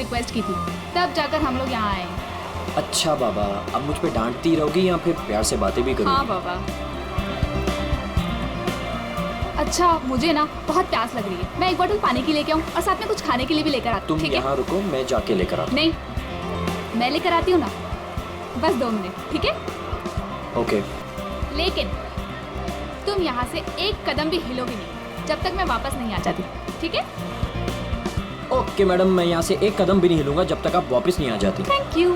Request की थी, तब जाकर हम लोग यहाँ आए। अच्छा बाबा, अब मुझ पे डांटती रहोगी या फिर प्यार से बातें भी करोगी? हाँ बाबा। अच्छा, मुझे ना बहुत प्यास लग रही है, मैं एक बोतल पानी की लेके आऊँ और साथ में कुछ खाने के लिए भी लेकर आती हूँ। तुम यहाँ रुको, मैं जाके लेकर आता हूँ। नहीं, मैं लेकर आती हूँ ना, बस 2 मिनट, ठीक है? ओके। लेकिन तुम यहाँ से एक कदम भी हिलोगे नहीं जब तक मैं वापस नहीं आ जाती, ठीक है? ओके मैडम, मैं यहाँ से एक कदम भी नहीं हिलूंगा जब तक आप वापस नहीं आ जाती। Thank you.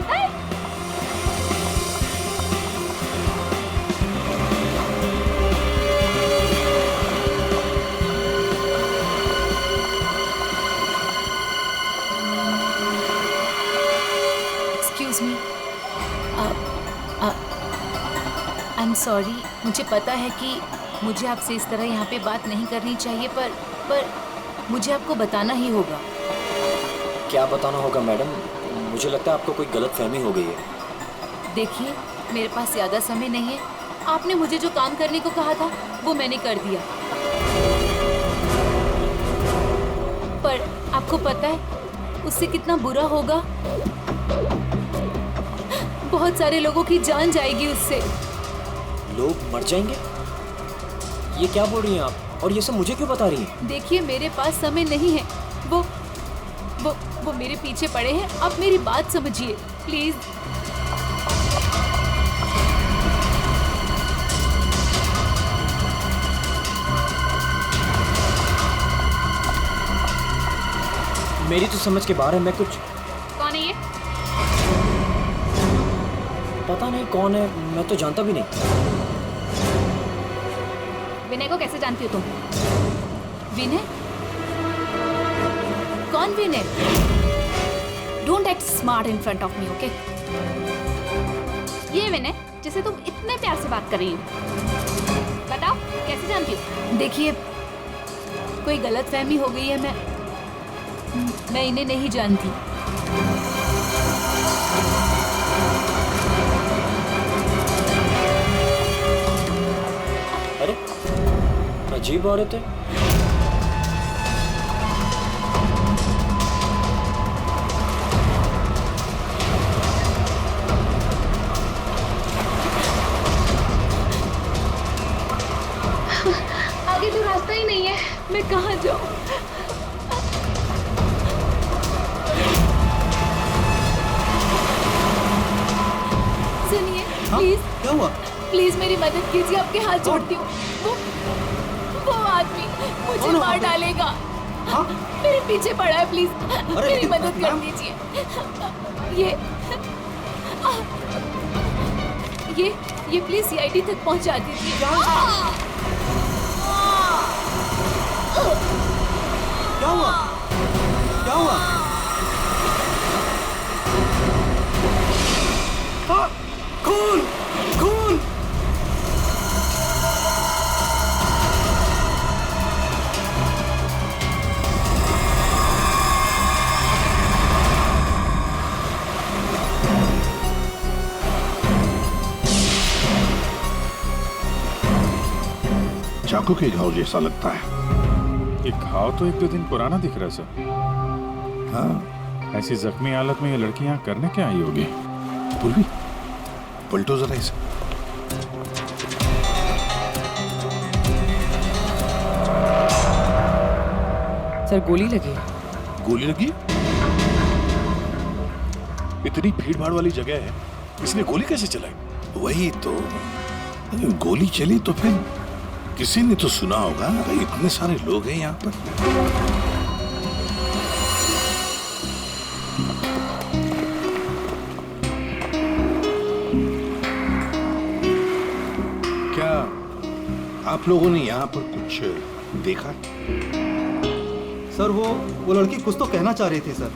Excuse me, I am sorry. मुझे पता है कि मुझे आपसे इस तरह यहाँ पे बात नहीं करनी चाहिए, पर मुझे आपको बताना ही होगा। क्या बताना होगा मैडम? मुझे लगता है आपको कोई गलतफहमी हो गई है। देखिए, मेरे पास ज़्यादा समय नहीं है। आपने मुझे जो काम करने को कहा था वो मैंने कर दिया, पर आपको पता है उससे कितना बुरा होगा? बहुत सारे लोगों की जान जाएगी उससे। लोग मर जाएंगे? ये क्या बोल रही हैं आप? और ये सब मुझे क्यों बता रही हैं? देखिए, मेरे पास समय नहीं है। वो मेरे पीछे पड़े हैं। आप मेरी बात समझिए प्लीज। मेरी तो समझ के बाहर है। मैं कुछ... कौन है ये? पता नहीं कौन है, मैं तो जानता भी नहीं। विनय को कैसे जानती हो तुम? विनय? कौन Vinay? Don't act smart in front of me, okay? ये विनय जिसे तुम इतने प्यार से बात कर रही हो, बताओ कैसे जानती हो? देखिए, कोई गलतफहमी हो गई है। मैं इन्हें नहीं जानती। अरे, अजीब औरत है। आगे तो रास्ता ही नहीं है, मैं कहाँ जाऊँ? सुनिए, प्लीज। क्या हुआ? प्लीज मेरी मदद कीजिए, आपके हाथ जोड़ती हूँ। वो आदमी मुझे मार डालेगा। हाँ? मेरे पीछे पड़ा है, प्लीज अरे, मेरी मदद कर मैम। दीजिए। ये प्लीज सीआईडी तक पहुंचा दीजिए। क्या हुआ? क्या हुआ? हाँ, खून! खून! चाकू के घाव जैसा लगता है। ये घाव तो 1-2 दिन पुराना दिख रहा है सर। हाँ, ऐसी जख्मी हालत में ये लड़की यहाँ करने क्या आई होगी? पूर्वी, पलटो जरा इसे। सर गोली लगी। गोली लगी? इतनी भीड़ भाड़ वाली जगह है, इसने गोली कैसे चलाई? वही तो, गोली चली तो फिर किसी ने तो सुना होगा। अरे इतने सारे लोग हैं यहाँ पर। क्या आप लोगों ने यहाँ पर कुछ देखा? सर वो लड़की कुछ तो कहना चाह रही थी सर।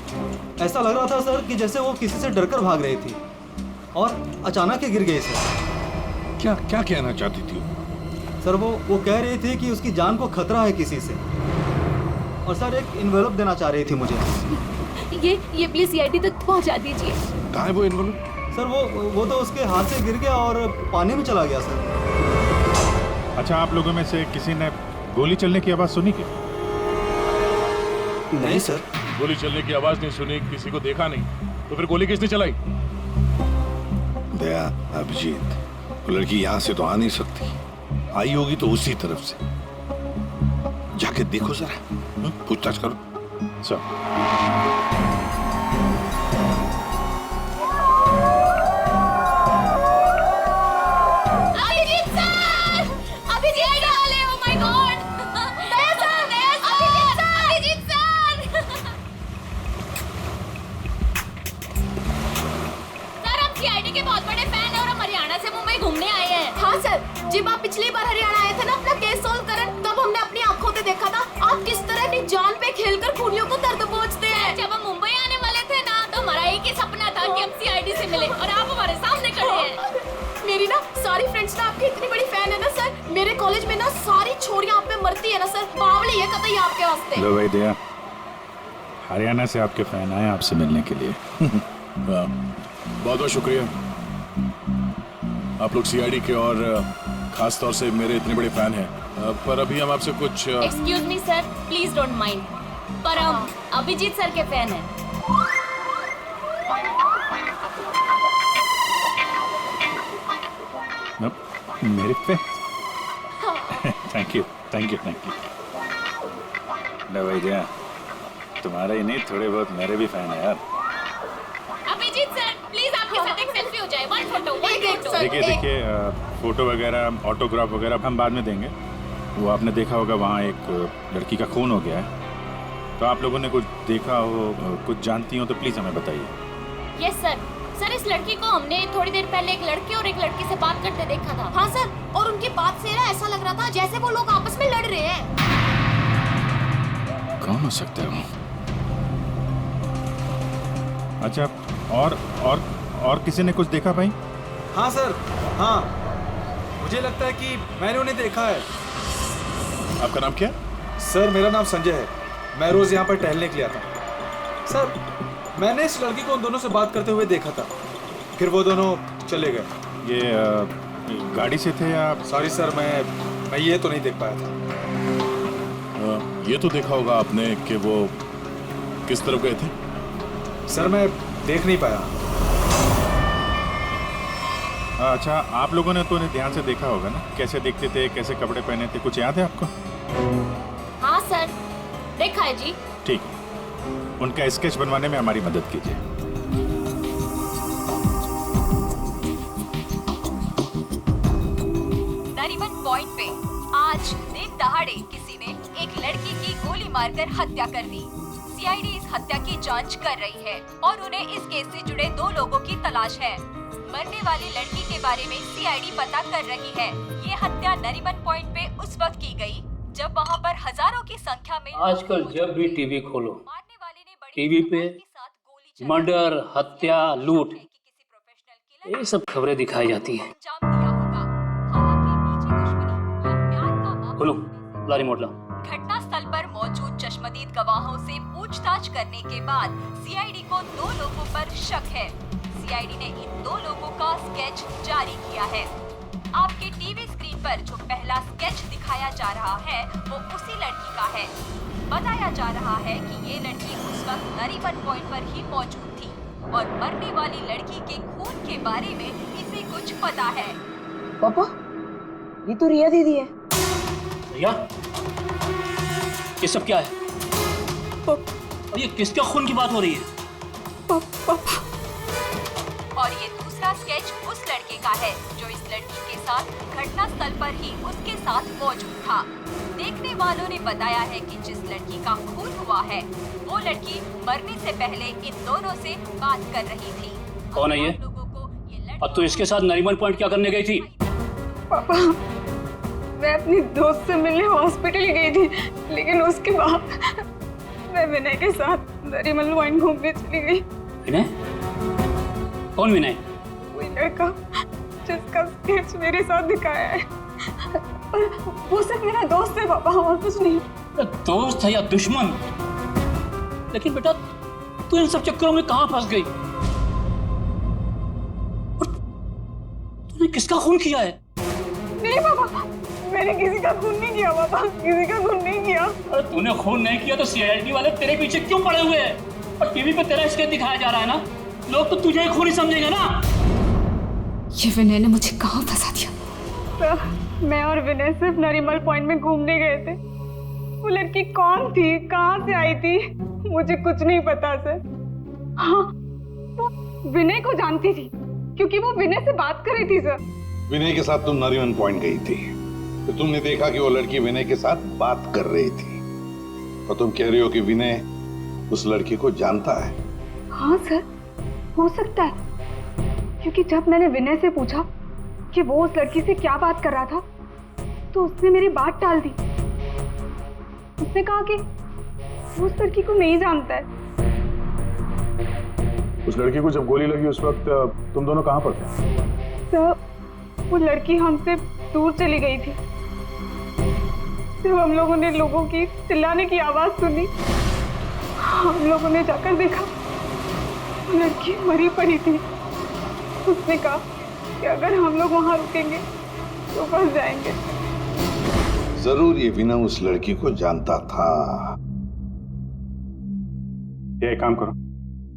ऐसा लग रहा था सर कि जैसे वो किसी से डरकर भाग रही थी और अचानक ही गिर गई सर। क्या क्या कहना चाहती थी वो? सर वो कह रही थी कि उसकी जान को खतरा है किसी से, और सर एक इन्वेलप देना चाह रही थी मुझे। ये प्लीज सीआईडी तक पहुंचा दीजिए। कहाँ है वो इन्वेलप? सर वो तो उसके हाथ से गिर गया और पानी में चला गया सर। अच्छा, आप लोगों में से किसी ने गोली चलने की आवाज सुनी क्या? नहीं सर। गोली चलने की आवाज नहीं सुनी, किसी को देखा नहीं, तो फिर गोली किसने चलाई? दया, अभिजीत, वो लड़की यहाँ से तो आ नहीं सकती, आई होगी तो उसी तरफ से। जाके देखो जरा, पूछताछ करो। अभिजीत सर! अभिजीत वाले, oh my God! Daya sir! Abhijeet sir! Sir, हम सीआईडी के बहुत बड़े फैन हैं और हम हरियाणा से मुंबई घूमने आए हैं। हाँ सर, जब आप पिछली बार हरियाणा आए थे ना अपना केस सॉल्व करने, तब हमने अपनी आंखों से देखा था आप किस तरह अपनी जान पे खेलकर खूनियों को दर्द पहुंचते हैं। जब हम मुंबई आने वाले थे ना, तो हमारा एक ही सपना था कि हम सीआईडी से मिले, और आप हमारे सामने खड़े हैं। मेरी ना सारी फ्रेंड्स ना आपकी इतनी बड़ी फैन है ना सर, मेरे कॉलेज में ना सारी छोरियां आप पे मरती है ना सर, बावली है कतई आपके वास्ते। लो भाई दया, हरियाणा से आपके फैन आए आपसे मिलने के लिए। बहुत बहुत शुक्रिया। आप लोग सीआईडी के और खास तौर से मेरे इतने बड़े फैन हैं, पर अभी हम आपसे कुछ excuse me sir, please don't mind, पर हम अभिजीत सर के फैन हैं। मेरे फैन? Thank you thank you thank you. लो भाई दया, तुम्हारे ही नहीं थोड़े बहुत मेरे भी फैन है यार। अभिजीत सर, प्लीज आपके साथ एक सेल्फी हो जाए, वन फोटो। देखिए देखिए, फोटो वगैरह ऑटोग्राफ वगैरह हम बाद में देंगे। वो आपने देखा होगा वहाँ एक लड़की का खून हो गया है, तो आप लोगों ने कुछ देखा हो, कुछ जानती हो तो प्लीज़ हमें बताइए। Yes sir. सर, इस लड़की को हमने थोड़ी देर पहले एक लड़के और एक लड़की से बात करते देखा था। हाँ सर, और उनकी बात से ना ऐसा लग रहा था जैसे वो लोग आपस में लड़ रहे हैं। कौन हो सकता है वो? अच्छा, और किसी ने कुछ देखा भाई? हाँ सर, हाँ, मुझे लगता है कि मैंने उन्हें देखा है। आपका नाम क्या? सर मेरा नाम संजय है, मैं रोज यहाँ पर टहलने के लिए आता हूँ। सर मैंने इस लड़की को उन दोनों से बात करते हुए देखा था, फिर वो दोनों चले गए। ये गाड़ी से थे या? सॉरी सर, मैं ये तो नहीं देख पाया था। ये तो देखा होगा आपने कि वो किस तरफ गए थे? सर मैं देख नहीं पाया। अच्छा, आप लोगों ने तो उन्हें ध्यान से देखा होगा ना, कैसे दिखते थे, कैसे कपड़े पहने थे, कुछ याद है आपको? हाँ सर, देखा है जी। ठीक, उनका स्केच बनवाने में हमारी मदद कीजिए। नरीमन पॉइंट पे आज दिन दहाड़े किसी ने एक लड़की की गोली मारकर हत्या कर दी। सीआईडी इस हत्या की जांच कर रही है और उन्हें इस केस से जुड़े 2 लोगों की तलाश है। मरने वाली लड़की के बारे में सीआईडी पता कर रही है। ये हत्या नरीमन पॉइंट पे उस वक्त की गई जब वहाँ पर हजारों की संख्या में आजकल जब भी टीवी खोलो, मारने वाले ने बड़ी टीवी पे धमाके के साथ गोली चलाई। मर्डर, हत्या, लूट, किसी प्रोफेशनल किलर ये सब खबरें दिखाई जाती हैं। अंजाम दिया होगा। हालांकि नीचे दुश्मनी या प्यार का मामला खोलो, ला रिमोट ला। घटना स्थल पर मौजूद चश्मदीद गवाहों से पूछताछ करने के बाद सीआईडी को 2 लोगों पर शक है। सीआईडी ने इन 2 लोगों का स्केच जारी किया है। आपके टीवी स्क्रीन पर जो पहला स्केच दिखाया जा रहा है वो उसी लड़की का है। बताया जा रहा है कि ये लड़की उस वक्त नरीमन पॉइंट पर ही मौजूद थी और मरने वाली लड़की के खून के बारे में इसे कुछ पता है। पापा, ये तो रिया दीदी है। रिया, ये सब क्या है? और ये किसका खून की बात हो रही है? और ये दूसरा स्केच उस लड़के का है जो इस लड़की के साथ घटना स्थल पर ही उसके साथ मौजूद था। देखने वालों ने बताया है कि जिस लड़की का खून हुआ है वो लड़की मरने से पहले इन दोनों से बात कर रही थी। कौन है ये? और तू इसके साथ नरीमन पॉइंट क्या करने गई थी? पापा, मैं अपनी दोस्त से मिलने हॉस्पिटल गई थी, लेकिन उसके बाद मैं विनय के साथ नरीमन पॉइंट घूमने चली गई। विनय? कौन विनय? वही लड़का जिसका स्केच मेरे साथ दिखाया है। वो सिर्फ मेरा दोस्त है पापा, और कुछ नहीं। दोस्त है या दुश्मन? लेकिन बेटा, तू इन सब चक्करों में कहाँ फंस गई? तूने किसका खून किया है? नहीं पापा, मैंने किसी का खून नहीं किया पापा, किसी का खून नहीं किया। अरे तूने खून नहीं किया तो सीआईडी वाले तेरे पीछे क्यों पड़े हुए हैं? और टीवी पे तेरा स्केच दिखाया जा रहा है ना, लोग तो तुझे ही खूनी समझेंगे ना। ये विनय ने मुझे कहाँ फंसा दिया? सर, मैं और विनय सिर्फ नरीमल पॉइंट में घूमने गए थे। वो लड़की कौन थी, कहाँ से आई थी, मुझे कुछ नहीं पता सर। हाँ, वो विनय को जानती थी क्योंकि वो विनय से बात कर रही थी सर। विनय के साथ तुम नरीमन पॉइंट गई थी, तो तुमने देखा कि वो लड़की विनय के साथ बात कर रही थी, और तुम कह रही हो कि विनय उस लड़की को जानता है। हाँ सर, हो सकता है, क्योंकि जब मैंने विनय से पूछा कि वो उस लड़की से क्या बात कर रहा था, तो उसने मेरी बात टाल दी। उसने कहा कि वो उस लड़की को नहीं जानता है। उस लड़की को जब गोली लगी उस वक्त तुम दोनों कहाँ पर थे? सर, वो लड़की हमसे दूर चली गई थी। जब हम लोगों ने लोगों की चिल्लाने की आवाज सुनी, हम लोगों ने जाकर देखा वो लड़की मरी पड़ी थी। उसने कहा कि अगर हम लोग वहां रुकेंगे तो फंस जाएंगे। जरूर ये विनय उस लड़की को जानता था। ये एक काम करो,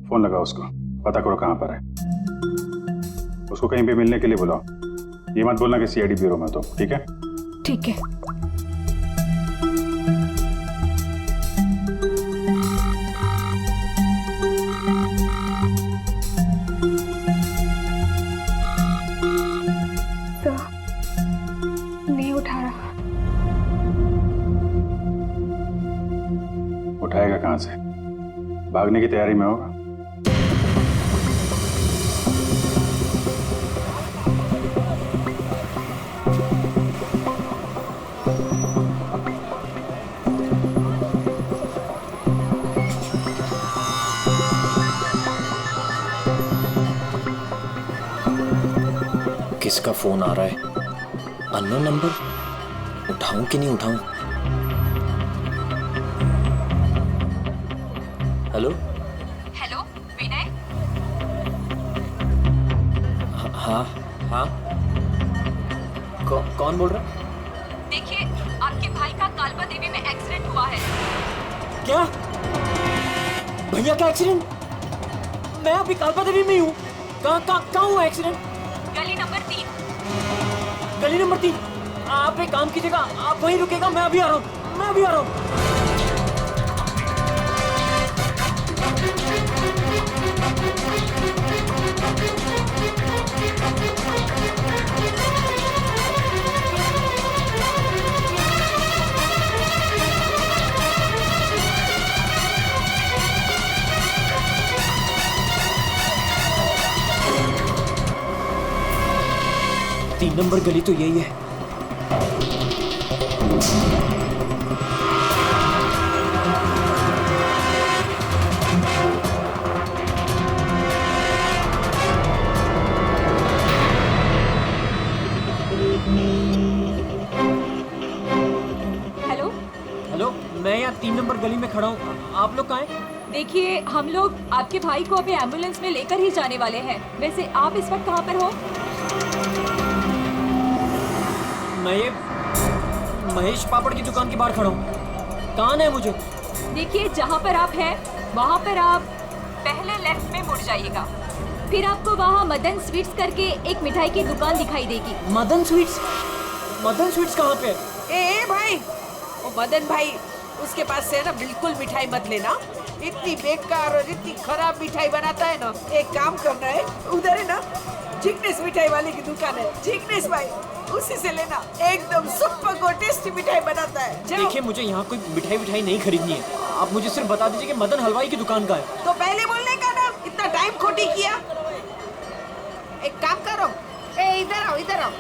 फोन लगाओ उसको, पता करो कहाँ पर है। उसको कहीं पे मिलने के लिए बुलाओ। ये मत बोलना कि सीआईडी ब्यूरो में तो, ठीक है? ठीक है। नहीं उठा रहा। उठाएगा कहाँ से? भागने की तैयारी में होगा। किसका फोन आ रहा है? Unknown number? उठाऊं कि नहीं उठाऊं? हेलो? हेलो विनय। हाँ हाँ, कौन बोल रहा? देखिए, आपके भाई का कालबा देवी में एक्सीडेंट हुआ है। क्या? भैया का एक्सीडेंट? मैं अभी कालबा देवी में ही हूँ। कहाँ हुआ एक्सीडेंट? गली नंबर 3। गली नंबर 3? आप एक काम कीजिएगा, आप वहीं रुकेगा, मैं अभी आ रहा हूँ। तीन नंबर गली तो यही है। हेलो, मैं यहाँ 3 नंबर गली में खड़ा हूँ। आप लोग कहाँ हैं? देखिए, हम लोग आपके भाई को अभी एम्बुलेंस में लेकर ही जाने वाले हैं। वैसे आप इस वक्त कहाँ पर हो? मैं ये महेश पापड़ की दुकान के बाहर खड़ा हूँ। कहाँ है मुझे? देखिए, जहाँ पर आप हैं वहाँ पर आप पहले लेफ्ट में मुड़ जाइएगा। फिर आपको वहाँ मदन स्वीट्स करके एक मिठाई की दुकान दिखाई देगी। मदन स्वीट्स? मदन स्वीट्स कहाँ पे? ए भाई, वो मदन भाई, उसके पास से ना बिल्कुल मिठाई मत लेना। इतनी बेकार और इतनी खराब मिठाई बनाता है ना। एक काम करना है, उधर है ना जिग्नेश मिठाई वाले की दुकान है, जिग्नेश भाई, उसी से लेना। एकदम सुपर और टेस्टी मिठाई बनाता है। देखिए, मुझे यहाँ कोई मिठाई नहीं खरीदनी है। आप मुझे सिर्फ बता दीजिए कि मदन हलवाई की दुकान का है। तो पहले बोलने का ना, इतना टाइम खोटी किया। एक काम करो, इधर आओ, इधर आओ।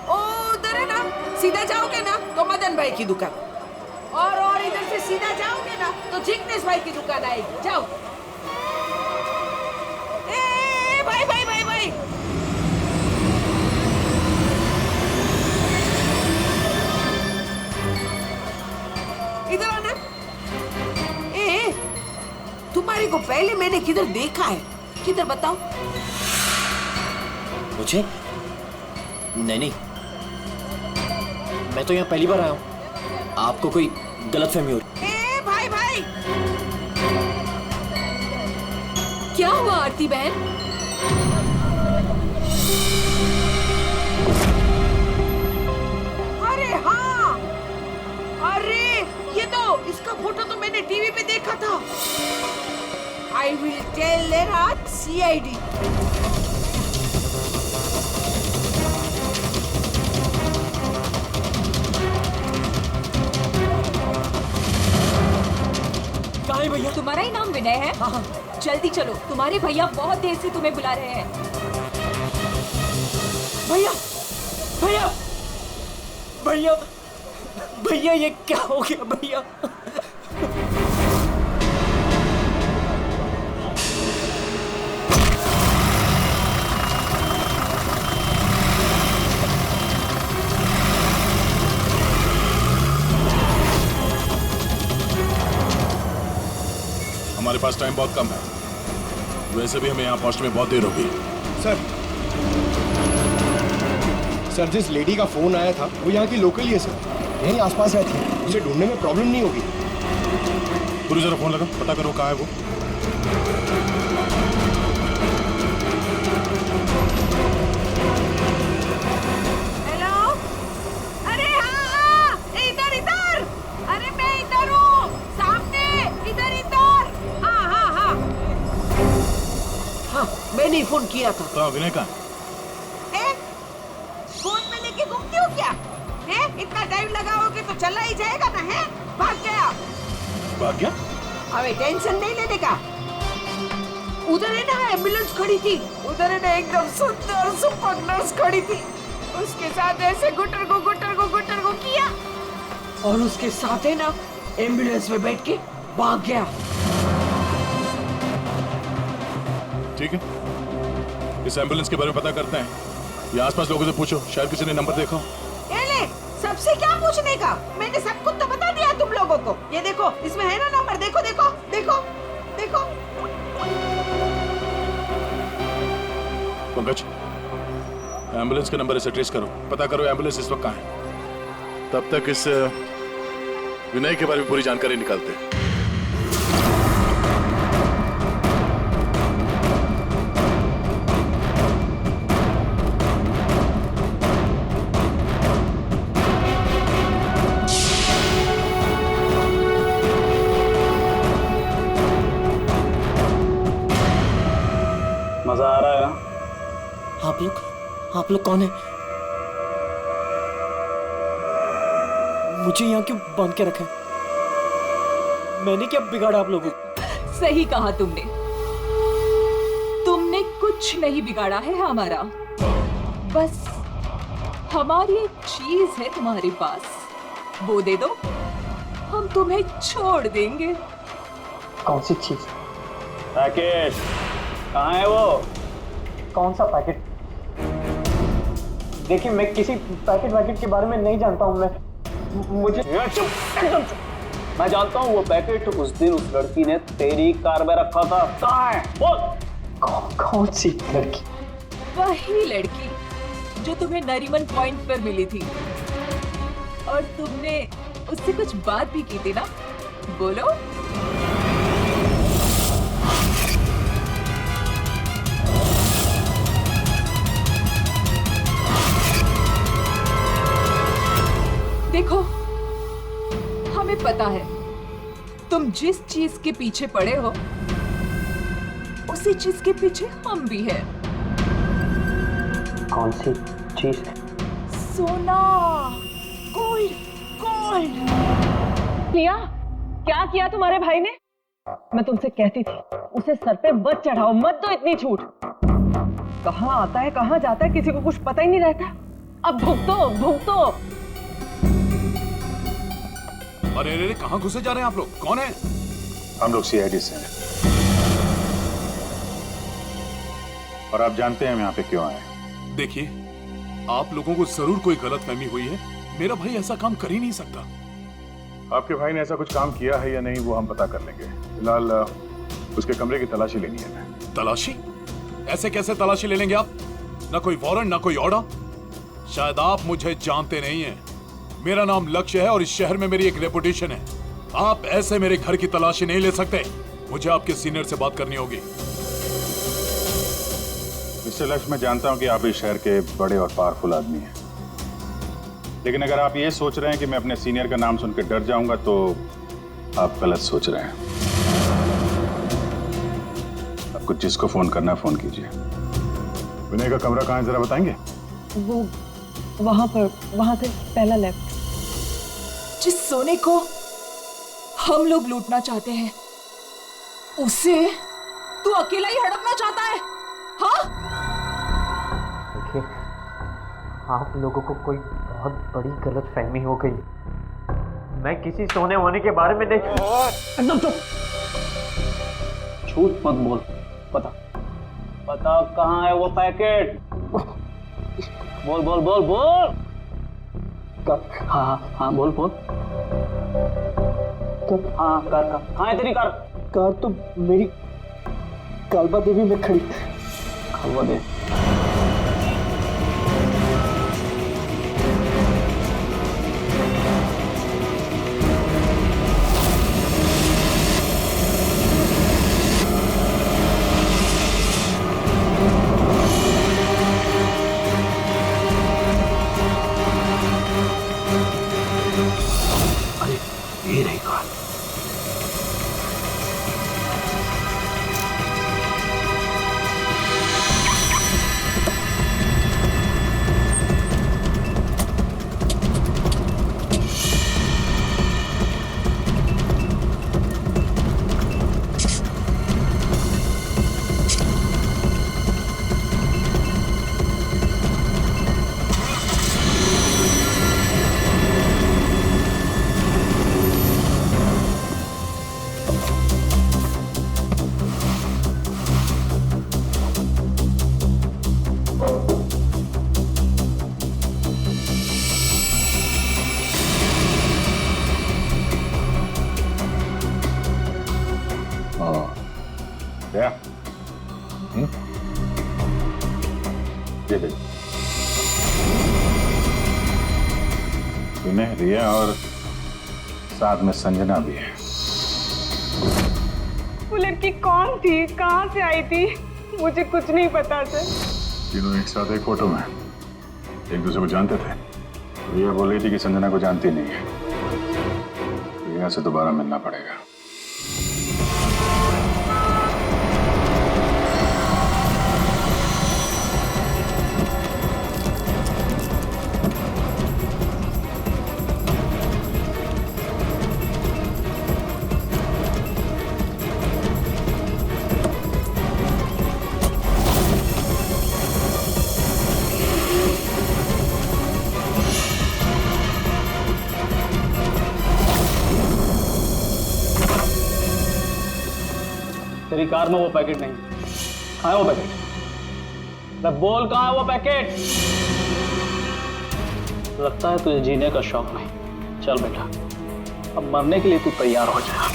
ओ उधर है ना, सीधा जाओगे ना तो मदन भाई की दुकान, और इधर से सीधा जाओगे ना तो जिग्नेश भाई की दुकान आएगी। जाओ। भाई भाई भाई भाई, इधर आना। तुम्हारे को पहले मैंने किधर देखा है? किधर बताओ मुझे? नहीं, मैं तो यहाँ पहली बार आया हूँ, आपको कोई गलतफहमी हो रही। ए भाई भाई, क्या हुआ आरती बहन? अरे हाँ, अरे ये तो, इसका फोटो तो मैंने टीवी पे देखा था। आई विल टेल देयर आज CID। कहाँ है भैया? तुम्हारा ही नाम विनय है? हाँ हाँ। जल्दी चलो, तुम्हारे भैया बहुत देर से तुम्हें बुला रहे हैं। भैया भैया भैया भैया, ये क्या हो गया भैया? हमारे पास टाइम बहुत कम है, वैसे भी हमें यहाँ पहुँचने में बहुत देर होगी। सर, जिस लेडी का फोन आया था वो यहाँ की लोकल ही है सर, यहीं आसपास रहती है, उसे ढूंढने में प्रॉब्लम नहीं होगी। पूरी जरा फोन लगा, पता करो कहाँ है वो। हेलो, अरे हाँ, इधर इधर, अरे मैं इधर हूँ, सामने, इधर इधर। हाँ हाँ हाँ हाँ, मैंने ही फोन किया था। तो विनय कहाँ? फोन में लेके घूमती हो क्या? है? इतना टाइम लगाओगे तो चला ही जाएगा ना, है? भाग गया। भाग गया? अबे टेंशन नहीं लेने का। उधर है ना एम्बुलेंस खड़ी थी, उधर है ना एकदम सुंदर सुपर नर्स खड़ी थी, उसके साथ ऐसे गुटर को किया और उसके साथ है ना एम्बुलेंस में बैठ के भाग गया। ठीक है, इस एम्बुलेंस के बारे में पता करते हैं। ये आसपास लोगों से पूछो, शायद किसी ने नंबर देखा। ए ले, सबसे क्या पूछने का? मैंने सब कुछ तो बता दिया तुम लोगों को। ये देखो, इसमें है ना नंबर, देखो देखो देखो देखो। पंकज, एम्बुलेंस का नंबर इसे ट्रेस करो, पता करो एम्बुलेंस इस वक्त कहाँ है। तब तक इस विनय के बारे में पूरी जानकारी निकालते हैं। मजा आ रहा है ना? आप लोग कौन है? मुझे यहाँ क्यों बांध के रखा है? मैंने क्या बिगाड़ा आप लोगों को? सही कहा तुमने कुछ नहीं बिगाड़ा है हमारा, बस हमारी एक चीज है तुम्हारे पास, वो दे दो, हम तुम्हें छोड़ देंगे। कौन सी चीज? पैकेट कहाँ है वो? कौन सा पैकेट? देखिए, मैं किसी पैकेट के बारे में नहीं जानता हूँ। मुझे एकदम चुप। मैं जानता हूँ वो पैकेट उस दिन उस लड़की ने तेरी कार में रखा था। कहाँ है बोल? कौन सी लड़की? वही लड़की जो तुम्हें नरीमन पॉइंट पर मिली थी और तुमने उससे कुछ बात भी की थी ना, बोलो। देखो, हमें पता है तुम जिस चीज के पीछे पड़े हो उसी चीज के पीछे हम भी हैं। कौन सी चीज? सोना, गोल्ड, गोल्ड। प्रिया, क्या किया तुम्हारे भाई ने? मैं तुमसे कहती थी उसे सर पे मत चढ़ाओ, मत दो इतनी छूट। कहाँ आता है कहाँ जाता है किसी को कुछ पता ही नहीं रहता। अब भुगतो भुगतो। अरे अरे कहाँ घुसे जा रहे हैं आप लोग? कौन है? हम लोग CID से हैं और आप जानते हैं हम यहाँ पे क्यों आए। देखिए, आप लोगों को जरूर कोई गलतफहमी हुई है। मेरा भाई ऐसा काम कर ही नहीं सकता। आपके भाई ने ऐसा कुछ काम किया है या नहीं वो हम पता कर लेंगे। फिलहाल उसके कमरे की तलाशी लेनी है। तलाशी? ऐसे कैसे तलाशी ले लेंगे आप? ना कोई वारंट ना कोई ऑर्डर। शायद आप मुझे जानते नहीं हैं। मेरा नाम लक्ष्य है और इस शहर में मेरी एक रेपुटेशन है। आप ऐसे मेरे घर की तलाशी नहीं ले सकते। मुझे आपके सीनियर से बात करनी होगी। मिस्टर लक्ष्य, मैं जानता हूं कि आप इस शहर के बड़े और पावरफुल आदमी हैं, लेकिन अगर आप ये सोच रहे हैं कि मैं अपने सीनियर का नाम सुनकर डर जाऊंगा तो आप गलत सोच रहे हैं। आपको जिसको फोन करना है फोन कीजिए। विनय का कमरा कहाँ है जरा बताएंगे? वो वहां पर, वहां से पहला लेफ्ट। जिस सोने को हम लोग लूटना चाहते हैं उसे तू अकेला ही हड़पना चाहता है? हाँ? देखिए, आप लोगों को कोई बहुत बड़ी गलतफहमी हो गई। मैं किसी सोने वोने के बारे में नहीं। एकदम चुप, झूठ मत बोल। पता कहाँ है वो पैकेट? बोल बोल बोल बोल। हाँ बोल बोल। हाँ कार कहाँ है तेरी कार? कार तो मेरी कालबा देवी में खड़ी। कालबा देवी? ये रही कार। क्या? ये देख, विनय, रिया और साथ में संजना भी है। वो लड़की कौन थी, कहाँ से आई थी? मुझे कुछ नहीं पता सर। तीनों एक साथ एक फोटो में एक दूसरे को जानते थे। रिया बोल रही थी कि संजना को जानती नहीं है। रिया से दोबारा मिलना पड़ेगा। तेरी कार में वो पैकेट नहीं। कहाँ है वो पैकेट? मैं बोल, कहाँ है वो पैकेट? लगता है तुझे जीने का शौक नहीं। चल बेटा, अब मरने के लिए तू तैयार हो जा।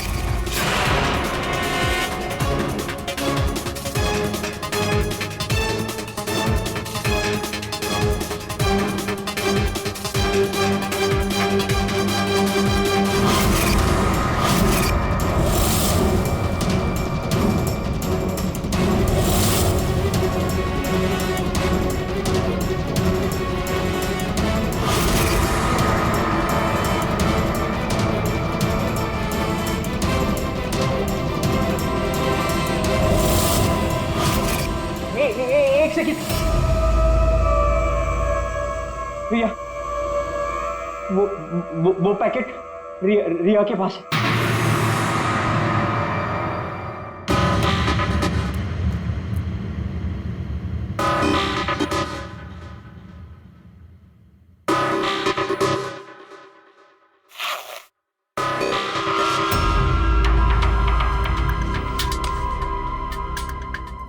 एक सेकंड। रिया, वो पैकेट रिया के पास है।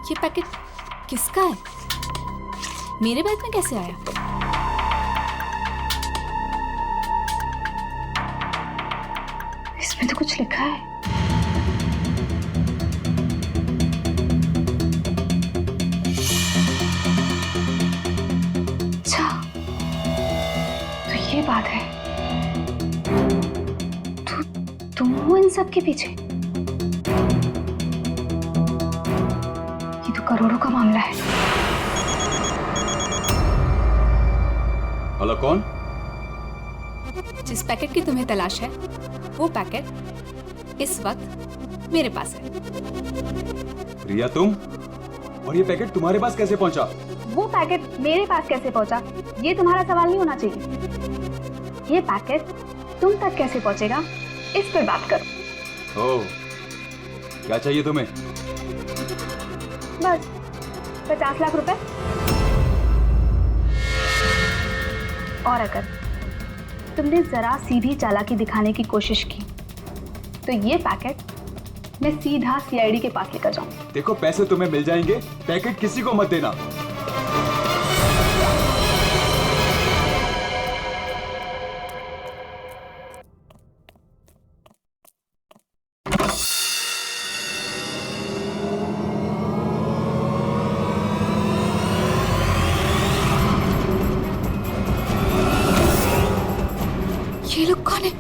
ये पैकेट किसका है? मेरे बैग में कैसे आया? इसमें तो कुछ लिखा है। अच्छा, तो ये बात है। सब के पीछे? ये तो करोड़ों का मामला है। हेलो, कौन? जिस पैकेट की तुम्हें तलाश है वो पैकेट इस वक्त मेरे पास है। रिया, तुम? और ये पैकेट तुम्हारे पास कैसे पहुंचा? वो पैकेट मेरे पास कैसे पहुंचा ये तुम्हारा सवाल नहीं होना चाहिए। ये पैकेट तुम तक कैसे पहुंचेगा इस पर बात करो। ओह, क्या चाहिए तुम्हें? बस 50 लाख रुपए। और अगर तुमने जरा सी भी चालाकी दिखाने की कोशिश की तो ये पैकेट मैं सीधा सीआईडी के पास लेकर जाऊंगी। देखो, पैसे तुम्हें मिल जाएंगे, पैकेट किसी को मत देना। ये लोग कौन है?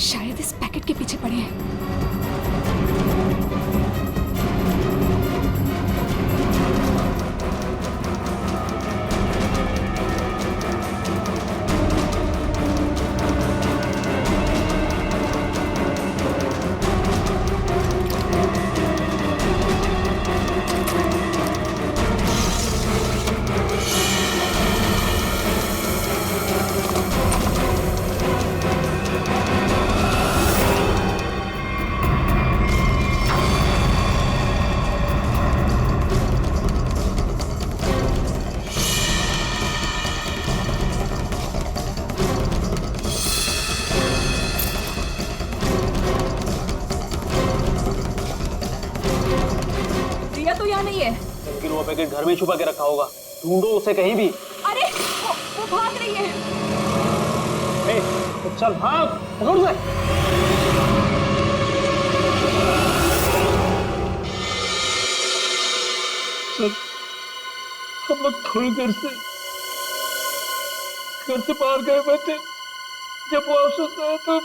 शायद इस पैकेट के पीछे पड़े हैं। लेकिन वो पैकेट घर में छुपा के रखा होगा, ढूंढो उसे कहीं भी। अरे वो भाग रही है। तो चल भाग, पकड़ उसे। सर, हम लोग थोड़ी देर से घर से बाहर गए हुए थे। जब वापस आए तो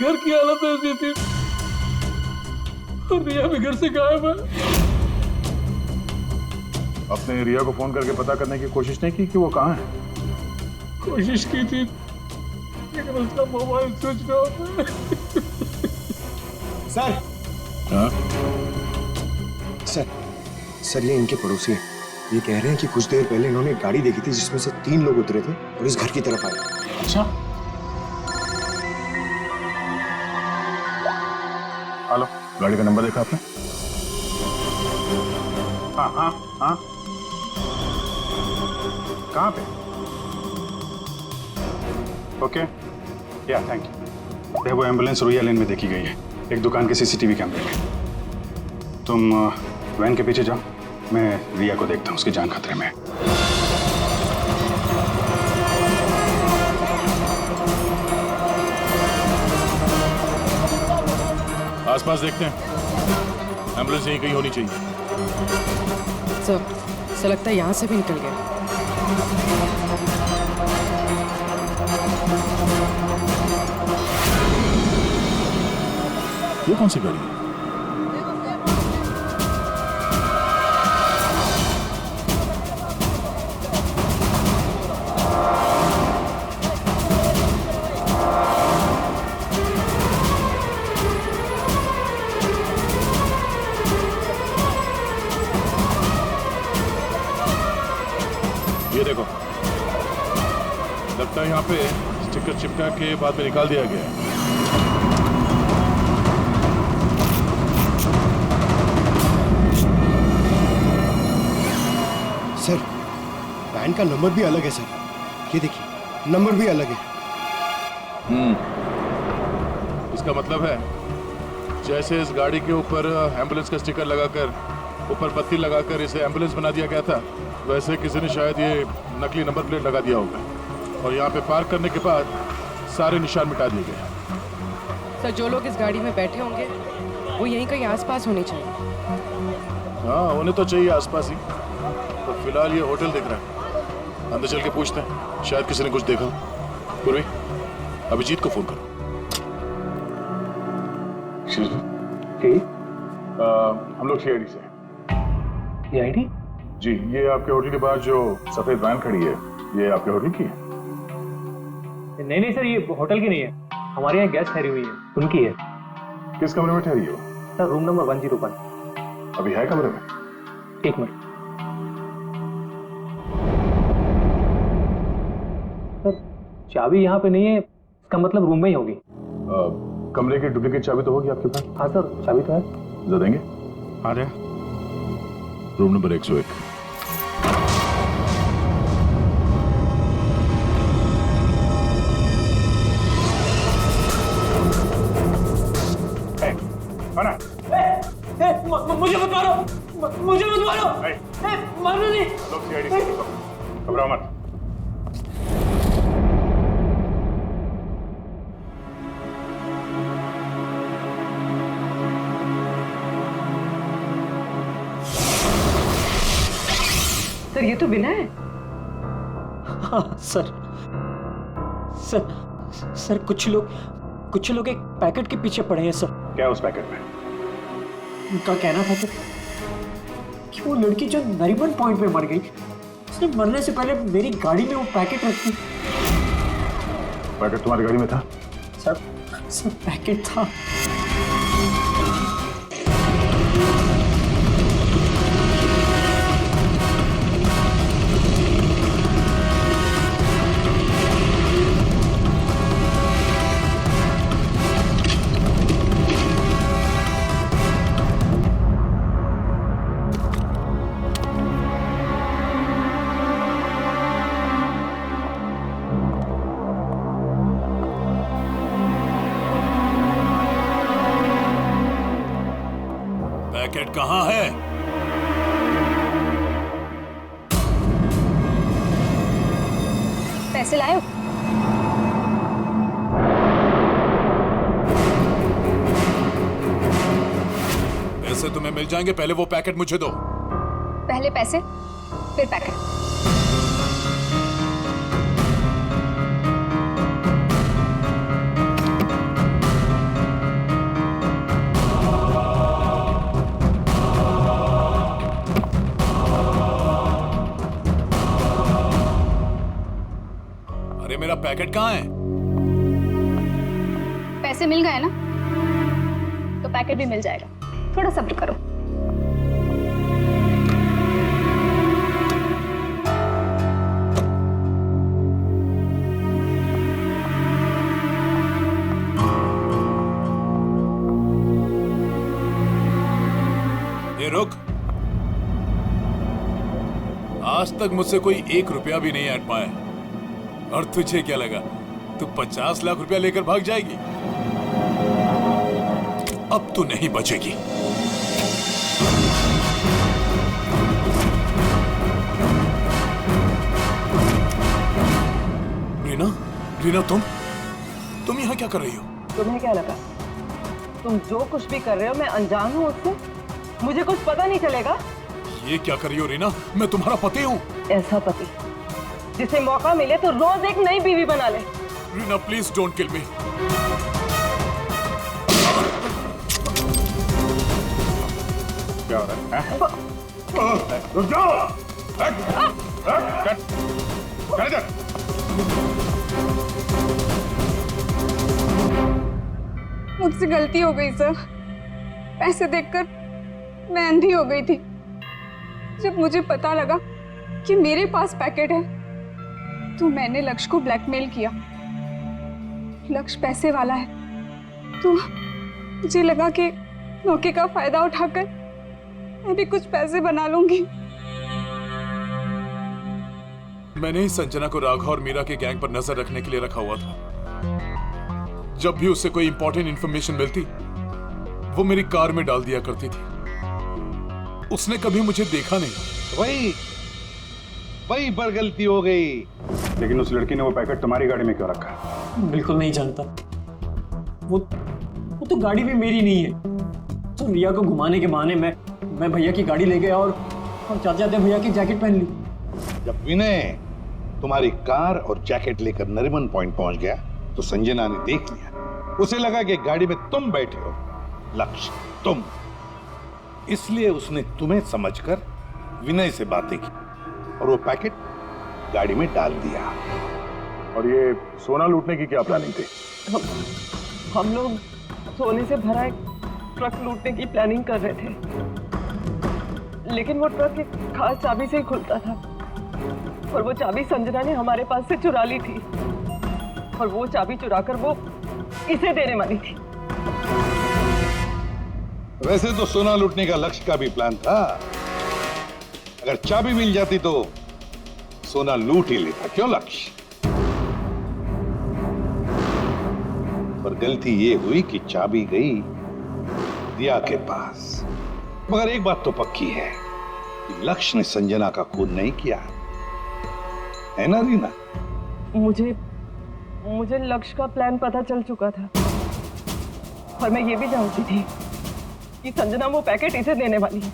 घर की हालत ऐसी थी और रिया भी घर से गायब है। अपने रिया को फोन करके पता करने की कोशिश नहीं की कि वो कहाँ है? कोशिश की थी लेकिन उसका मोबाइल स्विच ऑफ है। सर। हाँ? सर ये इनके पड़ोसी हैं। ये कह रहे हैं कि कुछ देर पहले इन्होंने एक गाड़ी देखी थी जिसमें से 3 लोग उतरे थे और इस घर की तरफ आए। अच्छा, हेलो, गाड़ी का नंबर देखा आपने? हाँ हाँ हाँ, कहाँ पे? ओके, या थैंक यू। वो एम्बुलेंस रोया लेन में देखी गई है, एक दुकान के सीसीटीवी कैमरे में। तुम वैन के पीछे जाओ, मैं रिया को देखता हूँ, उसकी जान खतरे में है। आसपास देखते हैं, एम्बुलेंस यहीं कहीं होनी चाहिए। सर लगता है यहाँ से भी निकल गया। ये कौन सी गाड़ी है? ये देखो, लगता है यहाँ पे स्टिकर चिपका के बाद में निकाल दिया गया है। सर, वैन का नंबर भी अलग है सर। ये देखिए, नंबर भी अलग है। इसका मतलब है जैसे इस गाड़ी के ऊपर एम्बुलेंस का स्टिकर लगाकर ऊपर बत्ती लगाकर इसे एम्बुलेंस बना दिया गया था, वैसे किसी ने शायद ये नकली नंबर प्लेट लगा दिया होगा और यहाँ पे पार्क करने के बाद सारे निशान मिटा दिए गए। सर, जो लोग इस गाड़ी में बैठे होंगे वो यहीं कहीं आसपास होने चाहिए। हाँ, होने तो चाहिए आसपास ही। तो फिलहाल ये होटल दिख रहा है, अंदर चल के पूछते हैं, शायद किसी ने कुछ देखा। पूर्वी, अभिजीत को फोन करो। Excuse me? हम लोग सीआईडी से हैं। सीआईडी? जी, ये आपके होटल के पास जो सफेद वैन खड़ी है, ये आपके होटल की है? नहीं नहीं सर, ये होटल की नहीं है, हमारे यहाँ गेस्ट ठहरी हुई है, उनकी है। किस कमरे में ठहरी हो? Sir room number 101। अभी है कमरे में? एक मिनट सर, चाबी यहाँ पे नहीं है, इसका मतलब रूम में ही होगी। कमरे की डुप्लीकेट चाबी तो होगी आपके पास? हाँ सर, चाबी तो है। दे देंगे? आ जाए। Room number 101। मुझे मत मारो, मुझे मत मारो, मारो नहीं। लोग सीआईडी से घबराओ मत। सर ये तो बिना है। हाँ सर, सर कुछ लोग एक पैकेट के पीछे पड़े हैं सर। क्या उस पैकेट में? उनका कहना था कि वो लड़की जो नरीमन पॉइंट पे मर गई, उसने मरने से पहले मेरी गाड़ी में वो पैकेट रखी। पैकेट तुम्हारी गाड़ी में था? सर पैकेट था। पैकेट कहाँ है? पैसे लाए हो? पैसे तुम्हें मिल जाएंगे, पहले वो पैकेट मुझे दो। पहले पैसे फिर पैकेट। मेरा पैकेट कहाँ है? पैसे मिल गए ना, तो पैकेट भी मिल जाएगा। थोड़ा सब्र करो। ये रुक। आज तक मुझसे कोई 1 रुपया भी नहीं ऐड पाया, और तुझे क्या लगा तू 50 लाख रुपया लेकर भाग जाएगी? अब तू नहीं बचेगी। रीना, तुम यहाँ क्या कर रही हो? तुम्हें क्या लगा तुम जो कुछ भी कर रहे हो मैं अनजान हूँ उससे? मुझे कुछ पता नहीं चलेगा? ये क्या कर रही हो रीना? मैं तुम्हारा पति हूँ। ऐसा पति जिसे मौका मिले तो रोज एक नई बीवी बना ले। रीना प्लीज डोंट किल मी। क्या हो रहा है? रुक जाओ। मुझसे गलती हो गई सर। पैसे देखकर मैं अंधी हो गई थी। जब मुझे पता लगा कि मेरे पास पैकेट है तो मैंने लक्ष्य को ब्लैकमेल किया। लक्ष्य पैसे वाला है तो मुझे लगा कि मौके का फायदा उठाकर मैं भी कुछ पैसे बना लूंगी। मैंने ही संजना को राघव और मीरा के गैंग पर नजर रखने के लिए रखा हुआ था। जब भी उससे कोई इंपॉर्टेंट इंफॉर्मेशन मिलती वो मेरी कार में डाल दिया करती थी। उसने कभी मुझे देखा नहीं। वही पर गलती हो गई। लेकिन उस लड़की ने वो पैकेट तुम्हारी गाड़ी में क्यों रखा? बिल्कुल नहीं जानता। वो तो गाड़ी भी मेरी नहीं है। तो रिया को घुमाने के बहाने मैं भैया की गाड़ी ले गया और जाते जाते भैया की जैकेट पहन ली। जब विनय तुम्हारी कार और जैकेट लेकर नरीमन पॉइंट पहुंच गया तो संजना ने देख लिया। उसे लगा कि गाड़ी में तुम बैठे हो लक्ष्य तुम। इसलिए उसने तुम्हें समझकर विनय से बातें की और वो पैकेट गाड़ी में डाल दिया। और ये सोना लूटने की क्या प्लानिंग थी? हम लोग सोने से भरा एक ट्रक लूटने की प्लानिंग कर रहे थे, लेकिन वो ट्रक एक खास चाबी से ही खुलता था और वो चाबी संजना ने हमारे पास से चुरा ली थी और वो चाबी चुराकर वो इसे देने वाली थी। वैसे तो सोना लूटने का लक्ष्य का भी प्लान था। अगर चाबी मिल जाती तो सोना लूट ही लेता, क्यों लक्ष्य? पर गलती ये हुई कि चाबी गई दिया के पास। मगर एक बात तो पक्की है कि लक्ष्य ने संजना का खून नहीं किया, है ना रीना? मुझे लक्ष्य का प्लान पता चल चुका था और मैं ये भी जानती थी कि संजना वो पैकेट इसे देने वाली है।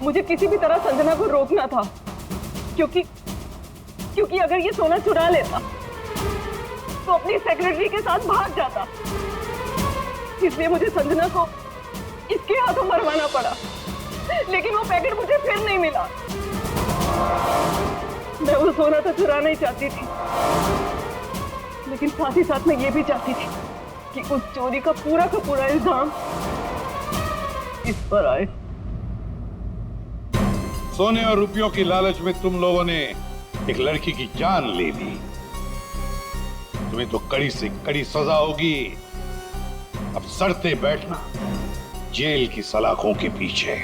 मुझे किसी भी तरह संजना को रोकना था, क्योंकि अगर ये सोना चुरा लेता तो अपनी सेक्रेटरी के साथ भाग जाता। इसलिए मुझे संजना को इसके हाथों मरवाना पड़ा, लेकिन वो पैकेट मुझे फिर नहीं मिला। मैं वो सोना तो चुराना ही चाहती थी, लेकिन साथ ही साथ मैं ये भी चाहती थी कि उस चोरी का पूरा इल्जाम इस पर आए। सोने और रुपयों की लालच में तुम लोगों ने एक लड़की की जान ले ली। तुम्हें तो कड़ी से कड़ी सजा होगी। अब सड़ते बैठना जेल की सलाखों के पीछे।